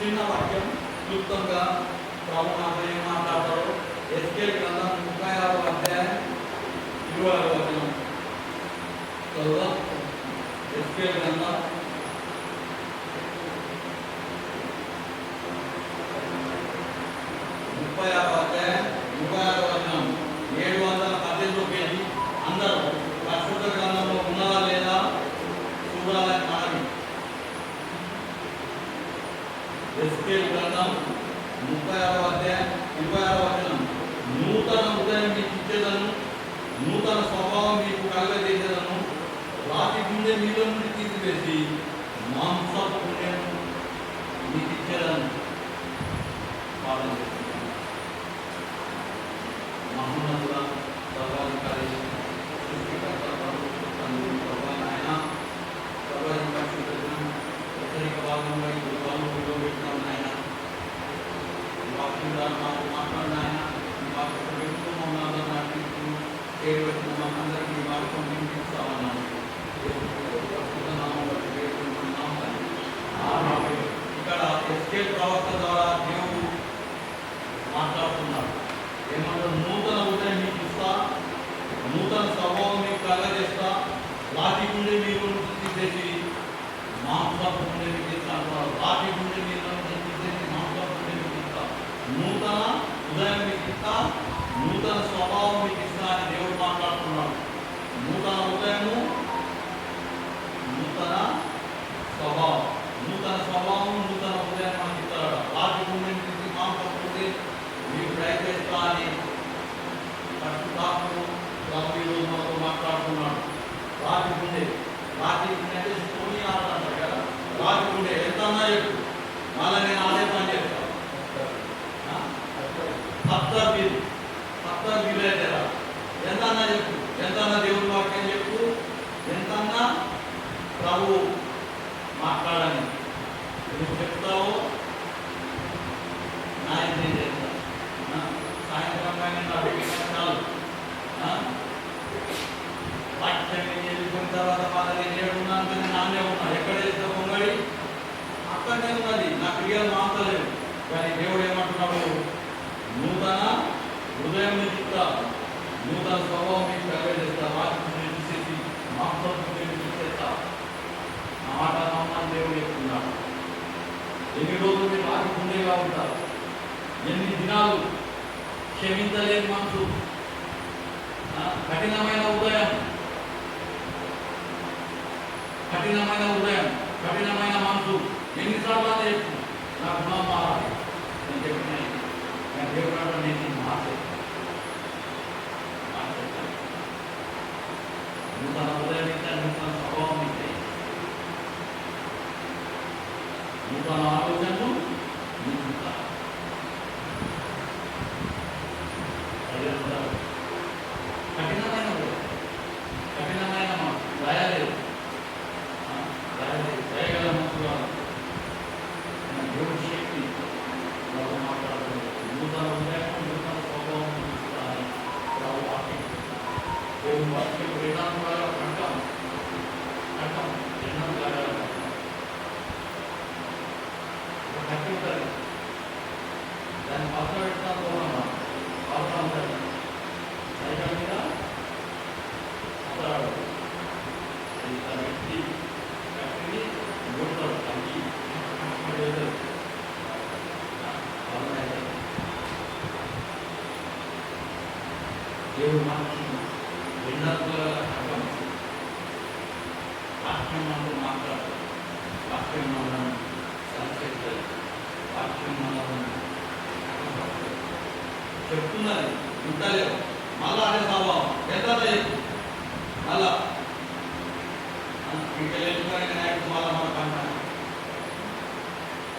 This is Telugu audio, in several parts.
చిన్న వాక్యం క్లుప్తంగా ప్రభు మాతో ఏం మాట్లాడతారో ఎస్కేల్ గ్రంథం 36వ అధ్యాయం 26వ వచనం చదువుదాం. ఎస్కేల్ గ్రంథం 36వ అధ్యాయం 26వ వచనం 718వ పేజీ. అందరూ పరిశుద్ధ గ్రంథంలో ఉన్నదా లేదా చూడాలని మనవి. ఎస్కేల్ గ్రంథం 36వ అధ్యాయం 26వ వచనం. నూతన ఉదయం మీకు ఇచ్చేదను, నూతన స్వభావం మీకు కలగజేసేదను, రాతి గుండె మీలో నుండి తీసివేసి మాంసపు గుండెను మీకు ఇచ్చేదను. పాలన చేస్తున్నాను. మహోన్నతుల సర్వాధికారి సృష్టికర్త ప్రభావాయన సర్వాధిక పరిశుద్ధం ఉత్తరిక భాగంలో ఈ భాగంలో పెట్టినాం నాయన. వాక్యం ద్వారా మాకు మాట్లాడిన ఆయన ఈ వాక్యం పెడుతూ మమ్మల్ని నడిపిస్తూ చేయబడిన మనందరికీ ఈ వాక్యం వినిపిస్తామన్నాను. ఇక్కడ ఎస్కేల్ ప్రవక్త ద్వారా దేవుడు మాట్లాడుతున్నాడు. ఏమంటారు? నూతన ఉదయం మీకు ఇస్తా, నూతన స్వభావం మీకు కలగజేస్తా, రాతి గుండె మీరు తీసేసి మాంసపు గుండె మీకు ఇస్తా అంటున్నారు. రాతి గుండె మీరు తీసేసి మాంసపు గుండె మీకు ఇస్తా, నూతన ఉదయం మీకు ఇస్తా, నూతన స్వభావం మీకు ఇస్తా అని దేవుడు మాట్లాడుతున్నాడు. నూతన ఉదయము, నూతన స్వభావం, నూతన స్వభావం, నూతన ఉదయం మనకి ఇస్తాడు. రాతి గుండె తీసి మాంసపు గుండె మీకు దయచేస్తా అని పరిశుద్ధాత్ముడు ప్రభు ఈరోజు మనతో మాట్లాడుతున్నాడు. రాతి గుండె, రాతి గుండె అంటే స్టోనీ ఆర్ట్ అంటారు కదా. రాతి గుండె ఎంత అన్నా చెప్పు, మళ్ళీ నేను అదే పని చేస్తాను. సప్తర్ వీలైతే ఎంత అన్నా చెప్పు, ఎంత అన్నా దేవుడి వాక్యం చెప్పు, ఎంత అన్నా ప్రభు మాట్లాడని నువ్వు చెప్తావు, నా ఇది చేస్తాను. సాయంత్రం పైన చాలు వాక్యం వెళ్ళిపోయిన తర్వాత వాళ్ళ ఏడున్నాను కానీ నాన్నే ఉన్నా. ఎక్కడ చేస్తే పొంగడి అక్కడనే ఉన్నది. నా క్రియలు మాంతలేవు. కానీ దేవుడు ఏమంటున్నాడు? నూతన హృదయం ఇస్తా, నూతన స్వభావం మీకు కలగజేస్తా, వాక్యం తీసేసి మాంసం తీసేస్తా. నా మాట నమ్మని దేవుడు చెప్తున్నాడు. ఎన్ని రోజులు మీరు వాక్యం ఉండేగా ఉంటారు, ఎన్ని దినాలు క్షమించలేని మనసు, కఠినమైన ఉదయం, కఠినమైన ఉదయం, కఠినమైన మనసు. ఎన్నిసార్లు అని చెప్పు, నా గుణం మారాలి. నేను చెప్పినాను దేవుడు అంటే నేను మార్చేస్తాను. నూతన ఉదయం ఇస్తే నూతన స్వభావం ఇస్తే, నూతన ఆలోచనలు నీకు కఠినమైన కఠినమైన దయలేదు, దయగల మనసుగా దేవుడి శక్తి మాట్లాడుతుంది. నూతన ఉదయం, నూతన స్వభావం దేవుని వాక్యం వేదాంతాల కంఠం కంఠం చిన్నం కాగల కట్టి ఉంటుంది. దాన్ని పక్కన పెడతాను పోవమ్మా, పాల్తా ఉంటుంది సైకిల్ మీద అతరాడు. అది తన వ్యక్తి కట్టిని మూడతాడు, తగ్గి దేవుడు మనకి రెండాత్మల అర్థం. వాక్యం మనకు మాట్లాడతాడు, వాక్యం మనల్ని సంస్కరిస్తుంది, వాక్యం మనల్ని చెప్తున్నది. ఇంతలేవు మళ్ళా అదే స్వభావం ఎంత చెప్పు, మళ్ళా ఇంకా లేచుకోవడానికి నాయకుడు మళ్ళా మన పంట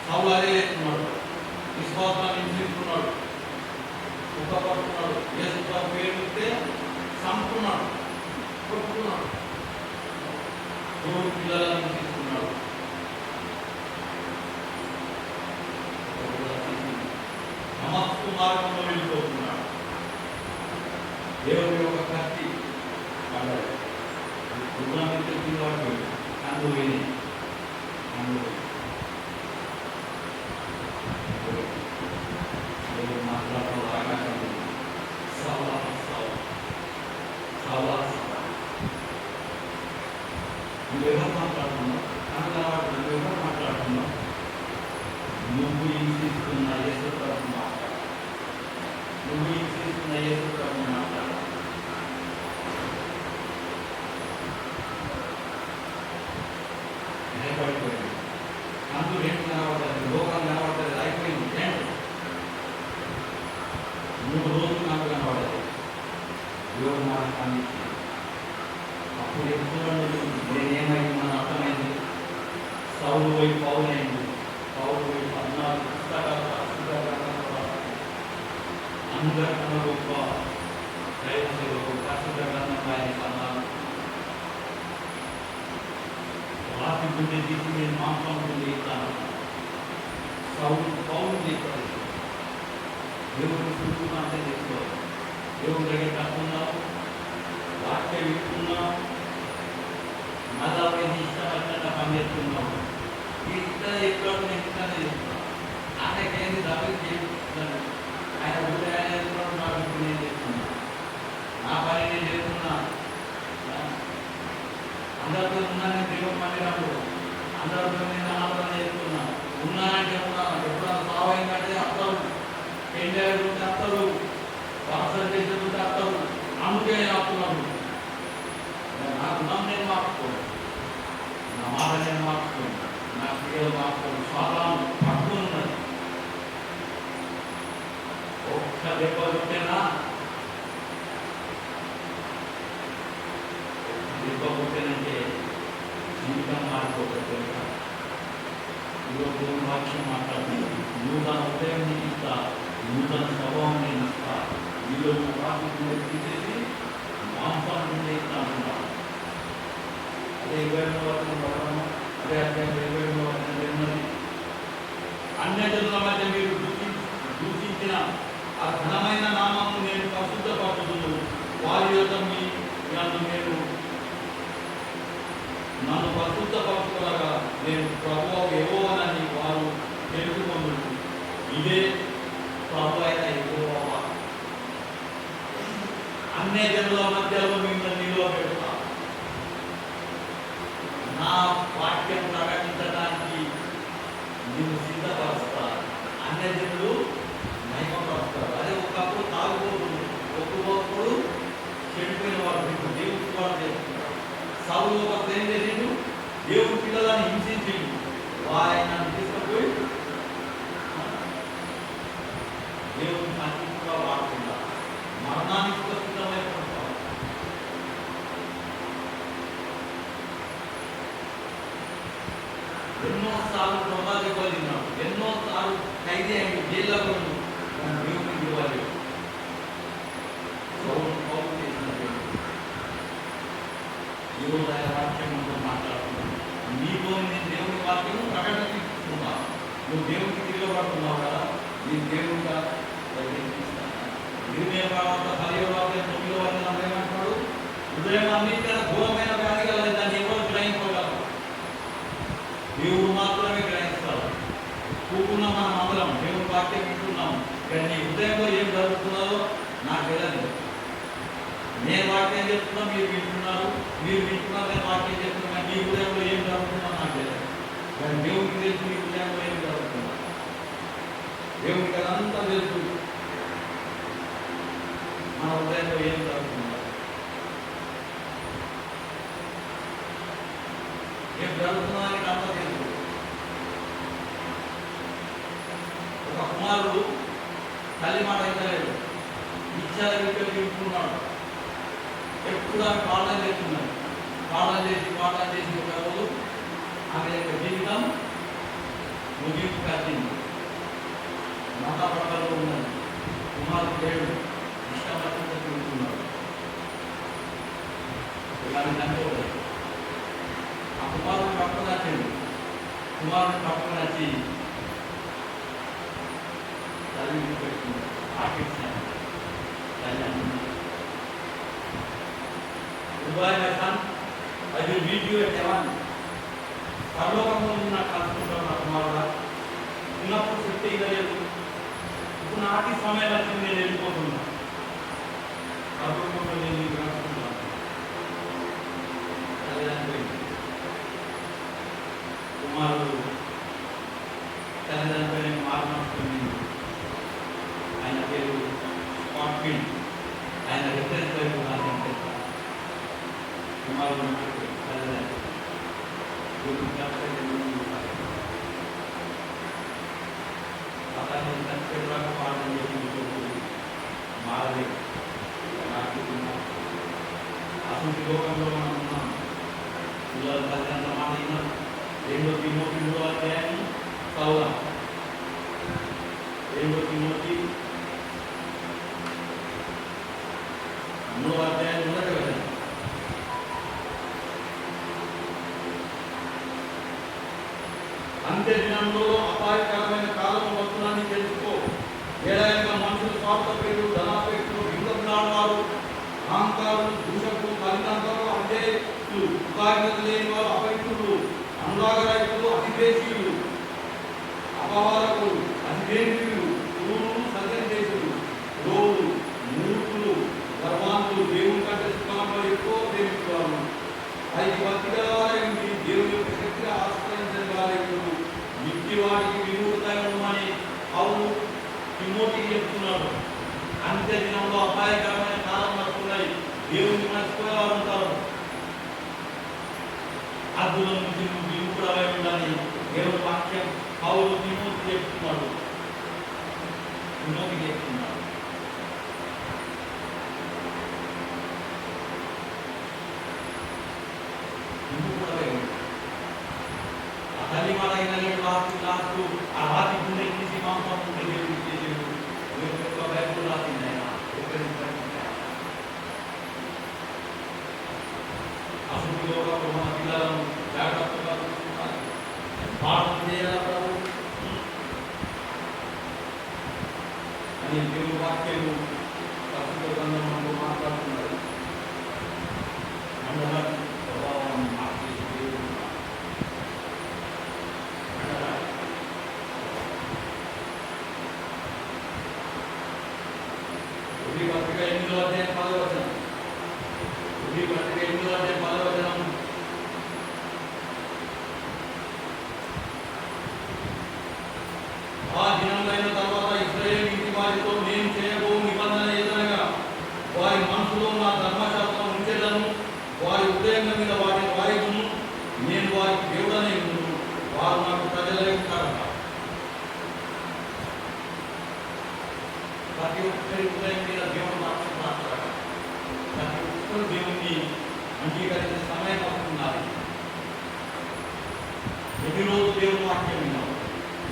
సౌలు అదే లేకున్నాడు, విశ్వాసాన్ని హింసిస్తున్నాడు, సుఖపడుతున్నాడు, ఏ సుఖ పేరుస్తే చంపుతున్నాడు, కొట్టుకున్నాడు, దేవుడి పిల్లలను తీసుకున్నాడు. సమస్తు మార్గంలో వెళ్ళిపోతున్నాడు. దేవుడి యొక్క కత్తి పడ్డాడు, దుర్గామిత్ర తీవాడు అందులోనే నువ్వెవరు మాట్లాడుతున్నావు? కనుగొనబడి నువ్వెవరు మాట్లాడుతున్నావు? నువ్వు హింసిస్తున్న యేసు ప్రభు మాట్లాడు. నువ్వు హింసిస్తున్న యేసు ప్రభు మాట్లాడు. భయపడిపోయింది. అందులో ఏంటి కనబడలేదు, లోకం కనబడలేదు, అయిపోయింది. ఏంటి 3 రోజులు నాకు కనబడలేదు. దేవుడు మాట కానిచ్చి అప్పుడు ఎప్పుడు నేనేమైనా అర్థమైంది. సౌలు పోయి పౌలైంది, పౌలు పోయి 14 పుస్తకాలు అందరికన్నా గొప్ప దైవసేవకు పరిశుద్ధ గ్రంథం ఆయన అన్నారు. రాతి గుండె తీసి నేను మాంసం గుండె ఇస్తాను. సౌలు పౌలు చేస్తాడు. దేవుడు చూసుకుంటే చేసుకోవాలి. దేవుడి దగ్గర కట్టుకున్నావు, వాక్యం వింటున్నావు, మళ్ళీ ఇష్టపడినట్టు పనిచేస్తున్నావు. ఇట్లా ఎక్కడ ఇట్లానే చెప్తున్నావు. ఆయనకేంది దానికి చేస్తున్నాను. ఆయన ఊరి ఆయన చేస్తున్నాడు, నా ఇంటి నేను చేస్తున్నా, నా పని నేను చేస్తున్నా. అందరితో ఉన్నాను, దేవుడు పట్టినప్పుడు అందరితో నేను ఆలోచన చేస్తున్నా. ఉన్నానంటే ఉన్నాను. ఎప్పుడన్నా సావైందంటే అత్తరు, పెళ్ళి అత్తరు, వాసన చేసేది అత్తరు. అందుకే ఆపుతున్నాడు. నా గుణం నేను మార్చుకోను, నా మాట నేను మార్చుకోను, నా క్రియలు మార్చుకోను. స్వాతం పట్టుకున్నది. ఒక్క దెబ్బ కొట్టేనా, దెబ్బ కొట్టేనంటే జీవితం మారిపోతుంది. ఈరోజు వాక్యం మాట్లాడుతుంది. నూతన ఉదయం నీకు ఇస్తా, నూతన స్వభావం నేను ఇస్తా. ఈరోజు వాక్యం తీసేసి మాంసం ఇస్తా అంటున్నా. అదే 20వ వచనం పడము, అదే అధ్యాయం 20వ వచనం ఉన్నది. అన్యజనుల మధ్య మీరు దూషించిన ఆ ఘనమైన నామము నేను పరిశుద్ధపరచుదును. వారి యొక్క నన్ను పరిశుద్ధపరచుకోగా నేను ప్రభువు యెహోవానని వారు తెలుసుకొందురు. ఇదే ప్రభు అయిన యెహోవా. అన్యజనుల మధ్యలో మిమ్మల్ని నిలువబెడతా, నా వాక్యం ప్రకటించడానికి నిన్ను సిద్ధపరుస్తా. అన్యజనులు మహిమపరుస్తారు. అదే ఒకప్పుడు తాగుబోతుడు, ఒక్కొక్కప్పుడు చెడిపోయిన వాడు, ఇప్పుడు దేవుడికి వాడు చేస్తున్నారు. సౌలు ఒకప్పుడు ఏం చేసిండు? దేవుడి పిల్లలను హింసించిండు. ఆయన తీసుకుపోయి దేవుని సంకీర్తిగా వాడుకుంటారు. మరణానికి సిద్ధమైపోతారు. ఎన్నోసార్లు ప్రమాది కలిగినాడు, ఎన్నోసార్లు ఖైదీ అయ్యి జైల్లో దేవునికి ఇవ్వాలి. ఈరోజు ఆయన వాక్యం మాట్లాడుతున్నాను. నీతో నేను దేవుని వాక్యం ప్రకటిస్తున్నా. నువ్వు దేవునికి తిరగబడుతున్నావు కదా, నీ దేవుడిగా నిర్ణయపడత 10వ వాక్యం 9వ వచనం ఏమంటాడు? హృదయం అన్నిటికన్నా ఘోరమైన వ్యాధి కలదు, దాన్ని ఎవరు గ్రహించగలరు? దేవుడు మాత్రమే గ్రహిస్తాడు. కూకున్న మనం అందరం దేవుని వాక్యం వింటున్నాము, కానీ నీ హృదయంలో ఏం జరుగుతున్నదో నాకు తెలియదు. నేను వాక్యం చెప్తున్నా, మీరు వింటున్నారు, మీరు వింటున్నారు, నేను వాక్యం చెప్తున్నా, మీ హృదయంలో ఏం జరుగుతుందో నాకు తెలియదు. కానీ దేవుడికి తెలుసు మీ హృదయంలో ఏం జరుగుతుందో. దేవుడికి అదంతా తెలుసు మన హృదయంలో ఏం జరుగుతుందో. ఏం జరుగుతుందో అని అంతా తెలుసు. ఒక కుమారుడు తల్లి మాట అయితలేడు, ఇచ్చాల వీటికి వింటున్నాడు. ఎప్పుడు ఆమె పాలన చేస్తున్నాడు. పాలన చేసి ఒక రోజు ఆమె యొక్క జీవితం ముగింపు కట్టింది. మాతా పక్కలో ఉన్నది. కుమారుడు లేడు, ఇష్టపడినంత తిరుగుతున్నాడు. ఆమె చనిపోలేదు. ఆ కుమారుడు పక్కన వచ్చింది. కుమారుడు పక్కన వచ్చి తల్లి పెట్టుకున్నాడు. ఆకించాడు. తల్లి Goodbye, my son. I will meet you at heaven. పరలోకంలో నాకు కలుసుకుంటాను నా కుమారుడా. ఉన్నప్పుడు శక్తి ఇవ్వలేదు, ఇప్పుడు నాటి సమయం వచ్చింది, నేను వెళ్ళిపోతున్నా. పరలోకంలో నేను నీకు కలుసుకుంటాను. అసలు లోకంలో మనం ఉన్నాం. పిల్లల తల్లిదండ్రుల మాట విన్నారు. 2 తిమోతి 3వ అధ్యాయం చదువుదాం. 2 తిమోతి 3వ అధ్యాయం 1వ వచనం. అంత్య దినంలో అపాయకరమైన కాలం వస్తుందని తెలుసుకో. ఏడాదిగా మనుషులు స్వార్థప్రియులు, ధనాపేక్షలు, లింగజ్ఞానాలు, అహంకారులు, దూషకులు, కలితాంతలు, అజేయులు, కృతజ్ఞత లేని వారు, అపవిత్రులు, అనురాగరహితులు, అతిదేశీయులు, అపవాదకులు, అతిదేశీయులు, క్రూరులు, సత్యదేశులు, రోగులు, మూర్ఖులు, గర్వాంతులు, దేవుని కంటే సుఖంలో ఎక్కువ ప్రేమించేవారు. అది భక్తి గలవారైంది, దేవుని యొక్క శక్తిగా ఆశ్రయించని వారైంది, మిక్కి వారికి విముఖత ఉండమని అవును తిమోతికి చెప్తున్నాడు. అంత్య దినంలో అపాయకరమైన కాలం వస్తున్నాయి. దేవుని మర్చిపోయేవారు ఉంటారు. అద్భుతం నుంచి నువ్వు విముఖుడవై ఉండాలి. దేవుని వాక్యం పౌలు తిమోతికి చెప్తున్నాడు. విముఖుడవై ఆ తల్లి మాట అయిన లాస్ట్ ఆ రాతి గుండె తీసి మాంసం ఉంటే దేవుడికి చేసేడు. బైబుల్ రాసింది ఆయన అసలు మన పిల్లలను జాగ్రత్తగా చూస్తున్నారు. పాఠం చేయాలి అని దేవుని వాక్యము ప్రస్తుత గ్రంథంలో మాట్లాడుతున్నారు. మండల ప్రభావాన్ని మార్చేసి దేవుడు పత్రిక 8వ అధ్యాయం 10వ వచనం. పత్రిక 8వ అధ్యాయం 10వ వచనం. ఆ దినములైన తర్వాత ఇశ్రాయేలు ఇంటి వారితో నేను చేయబో నిబంధన ఏదనగా వారి మనసులో నా ధర్మశాస్త్రం ఉంచేదను, వారి హృదయం మీద వాటిని వాయిదును, నేను వారికి దేవుడనే ఉండును, వారు నాకు ప్రజలై ఉంటారు. ప్రతి ఒక్కరి హృదయం మీద దేవుడు మాట్లాడతాడు. ప్రతి ఒక్కరు దేవుణ్ణి అంగీకరించే సమయం వస్తున్నది. ఎన్ని రోజులు దేవుని వాక్యం విన్నాం,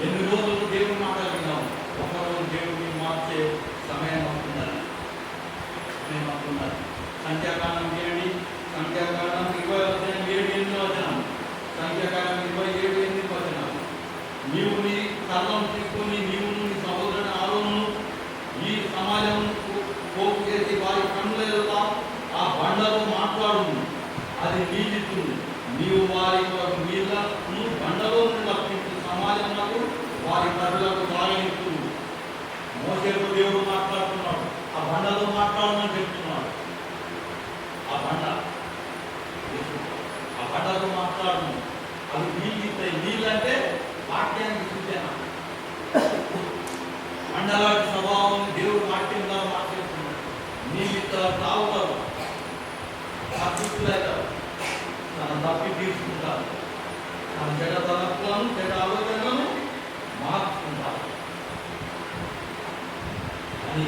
ఎన్ని రోజులు దేవుని మాటలు విన్నాం. ఒకరోజు దేవుడిని మార్చే సమయం వస్తున్నది. సంఖ్యాకాండం చేయండి. సంఖ్యాకాండం 20వ అధ్యాయం 7-8వ వచనం. సంఖ్యాకాండం 27-8వ వచనం. నీవు నీ కర్రం తీసుకొని నీవు నీ సహోదరుని ఆరోను ఈ సమాజం పోగు చేసి వారి కన్నుల ఆ బండలో మాట్లాడు, అది నీతిస్తుంది. నీవు వారి నీళ్లను బండలో నుండి రప్పించు, సమాజంలో వారి ప్రజలకు తాగనిస్తూ. మోసేతో దేవుడు మాట్లాడుతున్నాడు. ఆ బండలో మాట్లాడమని చెప్తున్నాడు. ఆ బండతో మాట్లాడు, అవి నీళ్ళు ఇస్తాయి. నీళ్ళు అంటే వాక్యానికి సూచన. మండలాంటి స్వభావం దేవుడు వాక్యం ద్వారా మాట్లాడుతున్నాడు. నీళ్ళు ఇస్తారు, తాగుతారు, తప్పిస్తున్నారు, తన తప్పి తీసుకుంటారు, తన చెడ తలపులను చెడ ఆలోచనలను మార్చుకుంటారు అని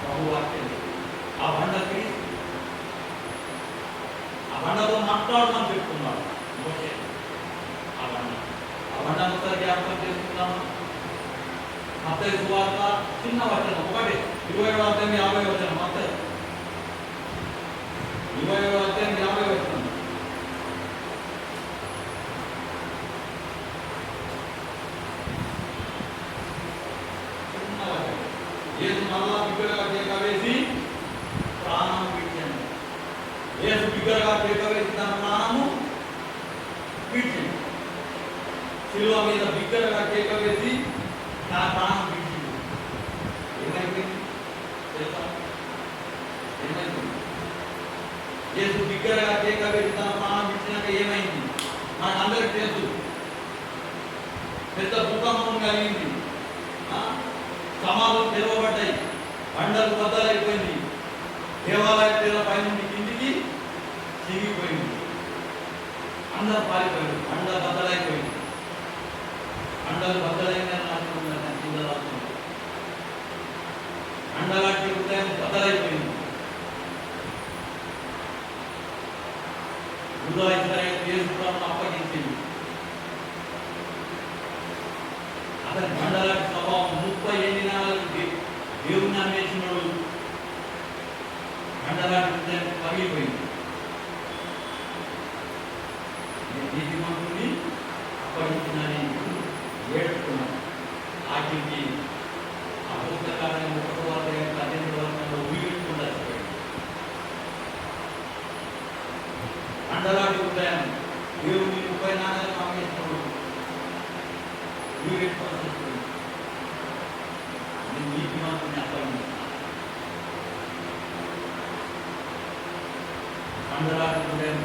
బహువాక్యం. ఆ బండకి ఆ బండతో మాట్లాడమని చెప్తున్నాడు. ఆ బండ ఒకసారి జ్ఞాపకం చేసుకుందాం. మత్తయి సువార్త చిన్న వచనం 1 20వ అధ్యాయం 50వ వచనం. మత్తయి 20వ అధ్యాయం 50వ వచనం. చిన్న వచనం. యేసు మరలా బిగ్గరగా కేక వేసి ప్రాణం విడిచాడు. యేసు బిగ్గరగా కేక వేసి తన ప్రాణము విడిచాడు. శిలువ మీద బిగ్గరగా కేక వేసి తన ప్రాణం విడిచింది. ఏమైపోయింది తెలుసా? ఏమైపోయింది? యేసు బిగ్గరగా కేక వేసి తన ప్రాణం విడిచినాక ఏమైంది మనకందరికి తెలుసు. పెద్ద భూకంపం కలిగింది. సమాధులు తెరవబడ్డాయి, బండలు బద్దలైపోయింది, దేవాలయ తెర పైనుండి కిందికి చిరిగిపోయింది. అందరు పారిపోయారు. అండ బద్దలైపోయింది. అండలు బద్దలైందని రాసుకుంటారు కింద రాసుకుంటారు. అండలాంటి హృదయం బద్దలైపోయింది. యేసుప్రభువును అప్పగించింది. అతని మండలాంటి స్వభావం 30 నెలలు దేవుని అన్వేషణుడు మండలాంటి హృదయం పగిలిపోయింది. నీతిమంతుని అప్పగించిందని ఏడుకున్నాను. ఆఖరికి ఆ పుస్తకాలను 1 వరకు ఊహించుకుంటూ మండలాంటి హృదయం దేవుని 30 నెలలు అమ్మేసినప్పుడు ఊహించుకోవాల్సి నీతిమంతుని అప్పగించాను. మండలాంటి హృదయం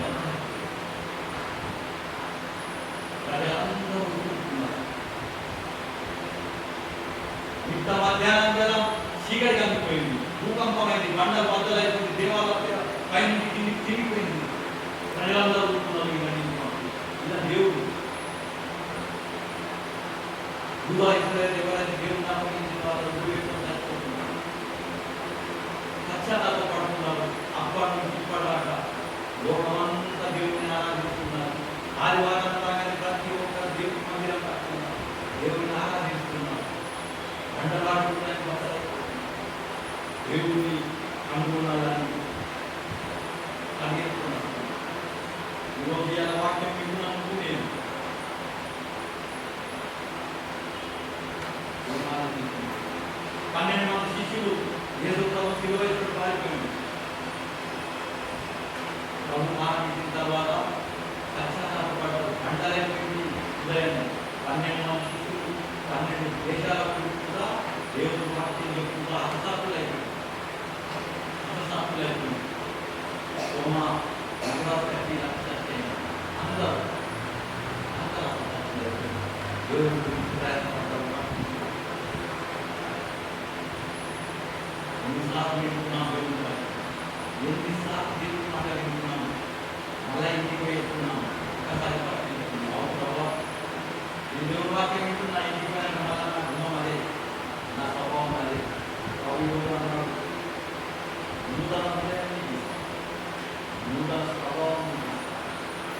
ఇంత మధ్యాహ్నం వేళ చీకటి కందిపోయింది. భూకంపమైంది. బండ బద్దలైపోయింది. దేవాలయ పైనుంచి కిందికి తిరిగిపోయింది. ప్రజలందరూ చూస్తున్నారు. ఇలా దేవుడు ఎవరైతే దేవుడిని అప్పగించిన వాళ్ళు చచ్చిపోతున్నారు, పశ్చాత్తాపడుతున్నారు. అప్పటి నుంచి ఇప్పటిదాకా లోకమంతా దేవుడిని ఆరాధిస్తున్నారు. ఆదివారం రాగానే ప్రతి ఒక్కరు దేవుడి మందిరం కట్టుకున్నారు, దేవుడిని ఆరాధిస్తున్నారు. మండలాడుతున్నాయి దేవుడిని అనుకున్నారని కలిగిస్తున్నారు. ఈరోజు ఇలా వాక్యం విన్నాను. నేను 12 మంది శిష్యులు యేసుప్రభు శిలువ వేసి పారిపోయింది. ప్రభు మరణించిన తర్వాత పశ్చాత్తాపడ్డారు. మండలైపోయింది హృదయం. 12 మంది శిష్యులు 12 దేశాలకు కూడా దేవుడు వాక్యం చెప్పుకుంటూ హతసాక్షులైపోయింది. సోమ నగరాన్ని అందరూ దేవుడి గురించి ప్రయత్నపడ్డారు. ఎన్నిసార్లు వింటున్నాం దేవుడు, ఎన్నిసార్లు దేవుడు మాట వింటున్నాం, మళ్ళా ఇంటికి వెళ్తున్నాం. ఒక్కసారి పట్టుకుంటున్నాం. ప్రభావ ఈ దేవుడు వాక్యం వింటున్నా, ఇంటికి వెళ్ళిన మళ్ళా నా గుణం అదే, నా స్వభావం అదే. ప్రభు అన్నాడు నూతన స్వభావం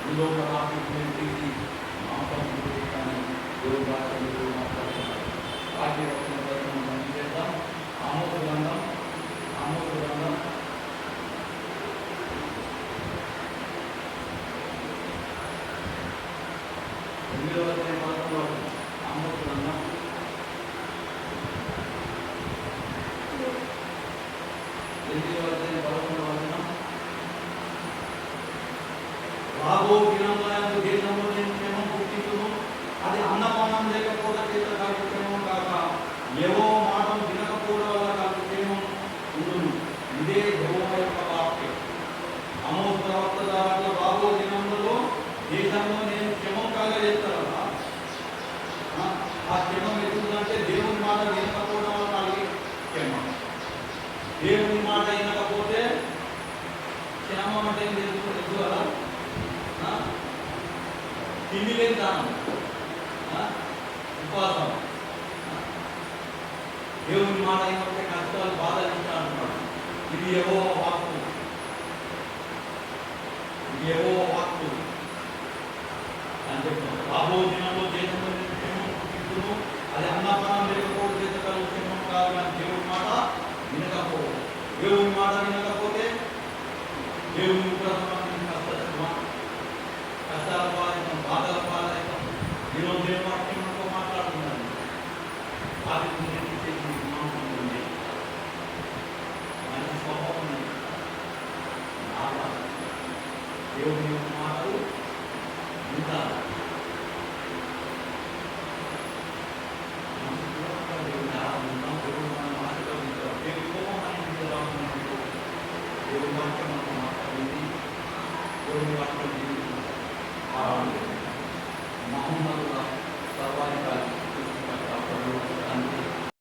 ఇందులో ప్రీతి మాంసం కానీ దేవుడు వాక్యం మాట్లాడుతున్నారు. వాక్య రక్షణ చేద్దాం. ఆమోద గ్రంథం 8వ అధ్యాయం 11వ ఆమోద గ్రంథం 8వ అధ్యాయం 11వ వచనం. రాబో దినములందు దేశంలో నేను క్షేమం పుట్టించును, అది అన్నపానం లేకపోవడం చేత కాదు క్షేమం కాక ఏవో మాటం వినకపోవడం వల్ల కాదు క్షేమం ఉండును. ఇదే యెహోవా యొక్క వాక్యం. ఆమోస్ ప్రవక్త ద్వారా రాబో దినములలో దేశంలో నేను క్షేమం కలగజేస్తాను. ఆ క్షేమం ఎదుగుతుందంటే దేవుని మాట వినకపోవడం వల్ల కలిగే క్షేమం. దేవుని మాట వినకపోతే క్షేమం అంటే తెలుసు కదా, తిండి లేని దానం, ఉపవాసం. దేవుని మాట అయినప్పుడే కష్టాలు బాధలు ఇస్తా అంటున్నాడు. ఇది యెహోవా వాక్కు, ఇది యెహోవా వాక్కు అని చెప్తాను. రాబో దినంలో దేశంలో క్షేమం పుట్టించును, అది అన్నపానం లేకపోవడం చేత కలుగు క్షేమం కాదు. కానీ దేవుని మాట వినకపోవడం, దేవుని మాట వినకపోతే దేవుని కష్టాల పాలైతం, బాధల పాలైతం. ఈరోజు దేవుని వాక్యంతో మాట్లాడుతున్నాను. వారికి ఉంది మంచి స్వభావం ఉంది. దేవుని యొక్క మాటలు వింటారు. దేవుని ఆరాధిస్తాం. దేవుడు మనం ఆశీర్వదించాం. దేవుని కోపం అనేది రాకున్నప్పుడు దేవుని వాక్యం మనం మాట్లాడింది. దేవుని వాక్యం మహమ్మదుగా సర్వాధికారి